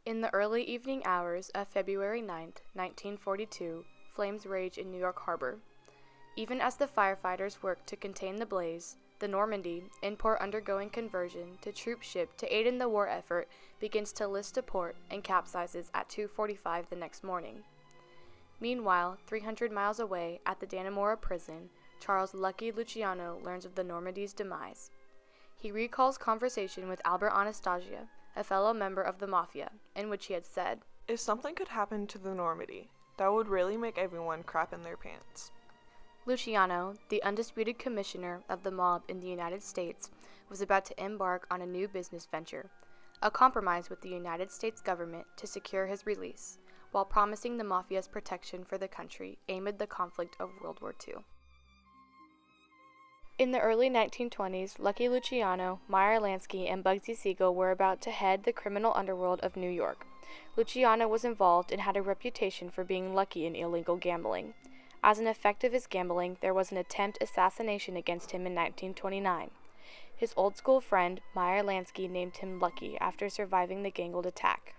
In the early evening hours of February 9, 1942, flames raged in New York Harbor. Even as the firefighters worked to contain the blaze, the Normandy, in port undergoing conversion to troop ship to aid in the war effort, begins to list to port and capsizes at 2:45 the next morning. Meanwhile, 300 miles away at the Dannemora prison, Charles Lucky Luciano learns of the Normandy's demise. He recalls conversation with Albert Anastasia, a fellow member of the Mafia, in which he had said, "If something could happen to the Normandy, that would really make everyone crap in their pants." Luciano, the undisputed commissioner of the mob in the United States, was about to embark on a new business venture, a compromise with the United States government to secure his release, while promising the Mafia's protection for the country amid the conflict of World War II. In the early 1920s, Lucky Luciano, Meyer Lansky, and Bugsy Siegel were about to head the criminal underworld of New York. Luciano was involved and had a reputation for being lucky in illegal gambling. As an effect of his gambling, there was an attempt assassination against him in 1929. His old school friend, Meyer Lansky, named him Lucky after surviving the gangled attack.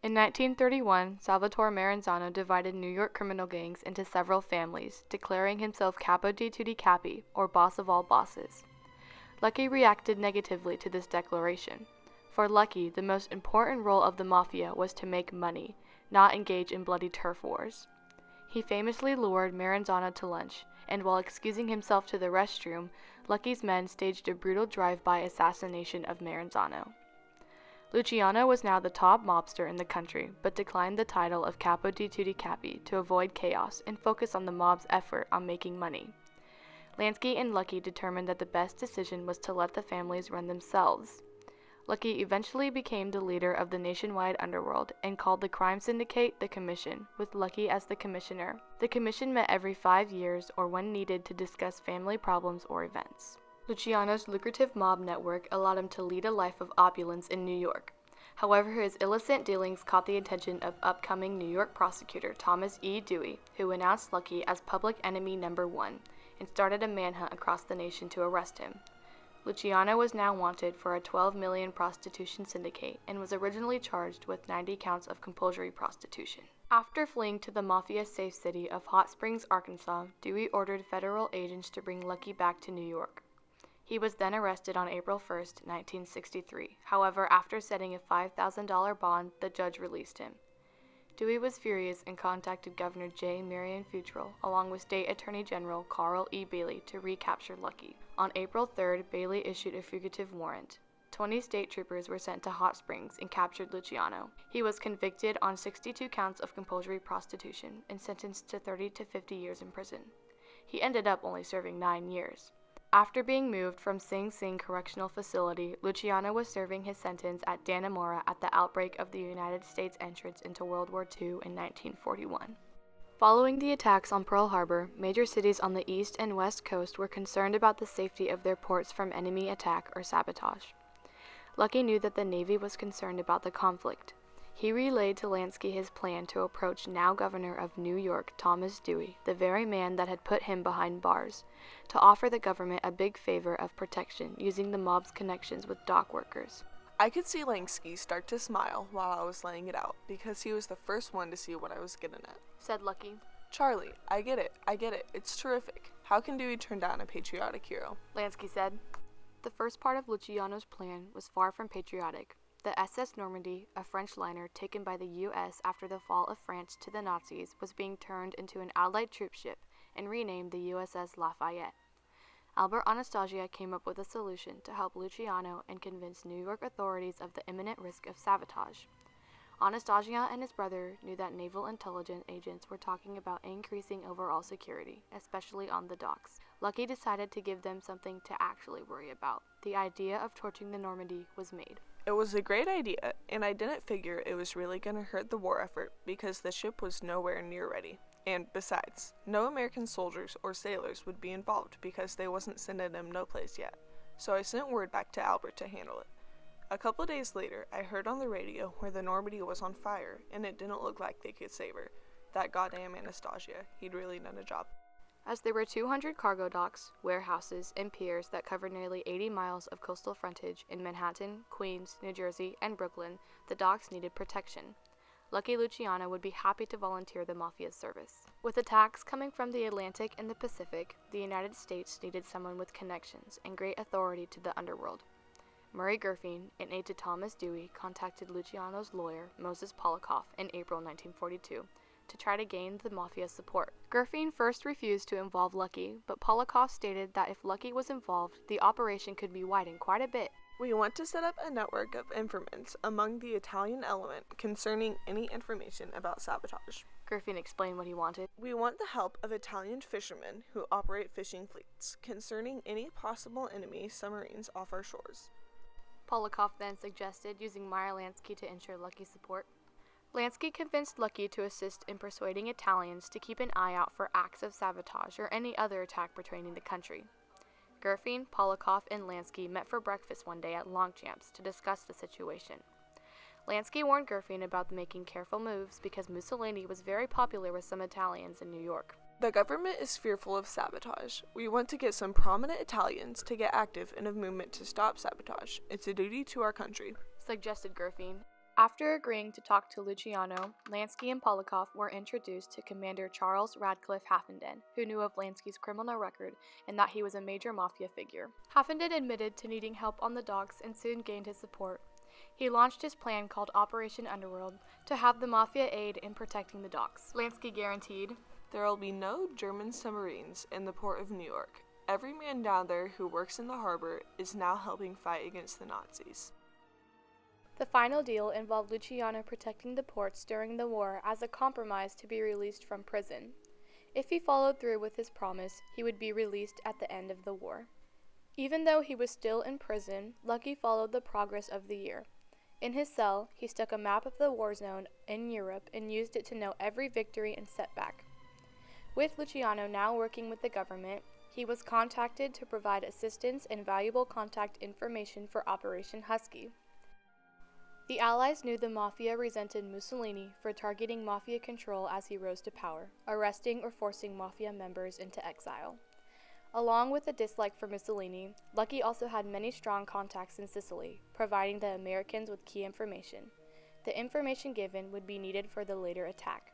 In 1931, Salvatore Maranzano divided New York criminal gangs into several families, declaring himself Capo di Tutti Capi, or boss of all bosses. Lucky reacted negatively to this declaration. For Lucky, the most important role of the Mafia was to make money, not engage in bloody turf wars. He famously lured Maranzano to lunch, and while excusing himself to the restroom, Lucky's men staged a brutal drive-by assassination of Maranzano. Luciano was now the top mobster in the country, but declined the title of Capo di Tutti Capi to avoid chaos and focus on the mob's effort on making money. Lansky and Lucky determined that the best decision was to let the families run themselves. Lucky eventually became the leader of the nationwide underworld and called the crime syndicate the Commission, with Lucky as the commissioner. The commission met every 5 years or when needed to discuss family problems or events. Luciano's lucrative mob network allowed him to lead a life of opulence in New York. However, his illicit dealings caught the attention of upcoming New York prosecutor Thomas E. Dewey, who announced Lucky as public enemy number 1 and started a manhunt across the nation to arrest him. Luciano was now wanted for a $12 million prostitution syndicate and was originally charged with 90 counts of compulsory prostitution. After fleeing to the Mafia safe city of Hot Springs, Arkansas, Dewey ordered federal agents to bring Lucky back to New York. He was then arrested on April 1, 1963. However, after setting a $5,000 bond, the judge released him. Dewey was furious and contacted Governor J. Marion Futrell, along with State Attorney General Carl E. Bailey, to recapture Lucky. On April 3rd, Bailey issued a fugitive warrant. 20 state troopers were sent to Hot Springs and captured Luciano. He was convicted on 62 counts of compulsory prostitution and sentenced to 30 to 50 years in prison. He ended up only serving 9 years. After being moved from Sing Sing Correctional Facility, Luciano was serving his sentence at Dannemora at the outbreak of the United States entrance into World War II in 1941. Following the attacks on Pearl Harbor, major cities on the east and west coast were concerned about the safety of their ports from enemy attack or sabotage. Lucky knew that the Navy was concerned about the conflict. He relayed to Lansky his plan to approach now Governor of New York, Thomas Dewey, the very man that had put him behind bars, to offer the government a big favor of protection using the mob's connections with dock workers. I could see Lansky start to smile while I was laying it out, because he was the first one to see what I was getting at, Said Lucky. "Charlie, I get it, it's terrific. How can Dewey turn down a patriotic hero?" Lansky said. The first part of Luciano's plan was far from patriotic. The SS Normandy, a French liner taken by the U.S. after the fall of France to the Nazis, was being turned into an Allied troop ship and renamed the USS Lafayette. Albert Anastasia came up with a solution to help Luciano and convince New York authorities of the imminent risk of sabotage. Anastasia and his brother knew that naval intelligence agents were talking about increasing overall security, especially on the docks. Lucky decided to give them something to actually worry about. The idea of torching the Normandy was made. It was a great idea, and I didn't figure it was really going to hurt the war effort because the ship was nowhere near ready. And besides, no American soldiers or sailors would be involved because they wasn't sending them no place yet. So I sent word back to Albert to handle it. A couple of days later, I heard on the radio where the Normandy was on fire, and it didn't look like they could save her. That goddamn Anastasia, he'd really done a job. as there were 200 cargo docks, warehouses, and piers that covered nearly 80 miles of coastal frontage in Manhattan, Queens, New Jersey, and Brooklyn. The docks needed protection. Lucky Luciano would be happy to volunteer the Mafia's service. With attacks coming from the Atlantic and the Pacific, the United States needed someone with connections and great authority to the underworld. Murray Gurfein, an aide to Thomas Dewey, contacted Luciano's lawyer, Moses Polikoff, in April 1942 to try to gain the Mafia's support. Gurfein first refused to involve Lucky, but Polikoff stated that if Lucky was involved, the operation could be widened quite a bit. We want to set up a network of informants among the Italian element concerning any information about sabotage. Gurfein explained what he wanted. We want the help of Italian fishermen who operate fishing fleets concerning any possible enemy submarines off our shores. Polikoff then suggested using Meyer Lansky to ensure Lucky's support. Lansky convinced Lucky to assist in persuading Italians to keep an eye out for acts of sabotage or any other attack pertaining the country. Gurfein, Polikoff, and Lansky met for breakfast one day at Longchamps to discuss the situation. Lansky warned Gurfein about making careful moves because Mussolini was very popular with some Italians in New York. The government is fearful of sabotage. We want to get some prominent Italians to get active in a movement to stop sabotage. It's a duty to our country, suggested Gurfein. After agreeing to talk to Luciano, Lansky and Polikoff were introduced to Commander Charles Radcliffe Haffenden, who knew of Lansky's criminal record and that he was a major mafia figure. Haffenden admitted to needing help on the docks and soon gained his support. He launched his plan called Operation Underworld to have the mafia aid in protecting the docks. Lansky guaranteed, "There will be no German submarines in the port of New York. Every man down there who works in the harbor is now helping fight against the Nazis." The final deal involved Luciano protecting the ports during the war as a compromise to be released from prison. If he followed through with his promise, he would be released at the end of the war. Even though he was still in prison, Lucky followed the progress of the year. In his cell, he stuck a map of the war zone in Europe and used it to know every victory and setback. With Luciano now working with the government, he was contacted to provide assistance and valuable contact information for Operation Husky. The Allies knew the Mafia resented Mussolini for targeting Mafia control as he rose to power, arresting or forcing Mafia members into exile. Along with a dislike for Mussolini, Lucky also had many strong contacts in Sicily, providing the Americans with key information. The information given would be needed for the later attack.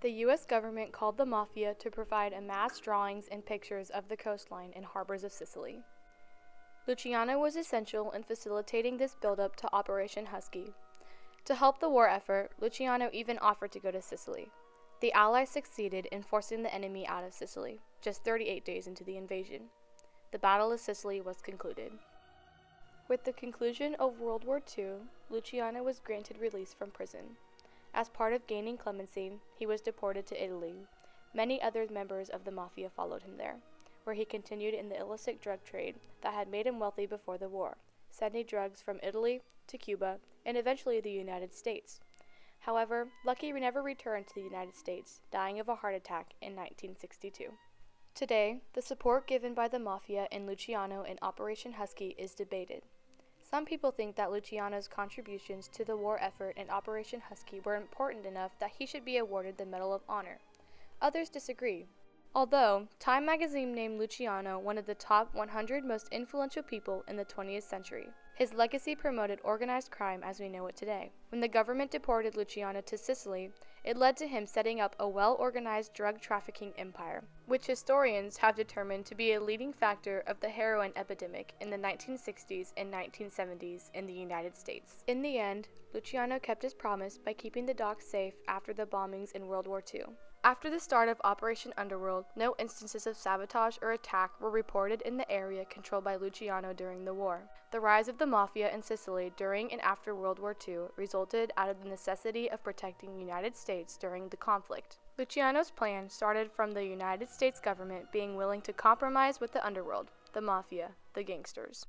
The U.S. government called the Mafia to provide amassed drawings and pictures of the coastline and harbors of Sicily. Luciano was essential in facilitating this buildup to Operation Husky. To help the war effort, Luciano even offered to go to Sicily. The Allies succeeded in forcing the enemy out of Sicily, just 38 days into the invasion. The Battle of Sicily was concluded. With the conclusion of World War II, Luciano was granted release from prison. As part of gaining clemency, he was deported to Italy. Many other members of the Mafia followed him there, where he continued in the illicit drug trade that had made him wealthy before the war, sending drugs from Italy to Cuba and eventually the United States. However, Lucky never returned to the United States, dying of a heart attack in 1962. Today, the support given by the Mafia and Luciano in Operation Husky is debated. Some people think that Luciano's contributions to the war effort in Operation Husky were important enough that he should be awarded the Medal of Honor. Others disagree. Although, Time magazine named Luciano one of the top 100 most influential people in the 20th century, his legacy promoted organized crime as we know it today. When the government deported Luciano to Sicily, it led to him setting up a well-organized drug trafficking empire, which historians have determined to be a leading factor of the heroin epidemic in the 1960s and 1970s in the United States. In the end, Luciano kept his promise by keeping the docks safe after the bombings in World War II. After the start of Operation Underworld, no instances of sabotage or attack were reported in the area controlled by Luciano during the war. The rise of the Mafia in Sicily during and after World War II resulted out of the necessity of protecting the United States during the conflict. Luciano's plan started from the United States government being willing to compromise with the underworld, the Mafia, the gangsters.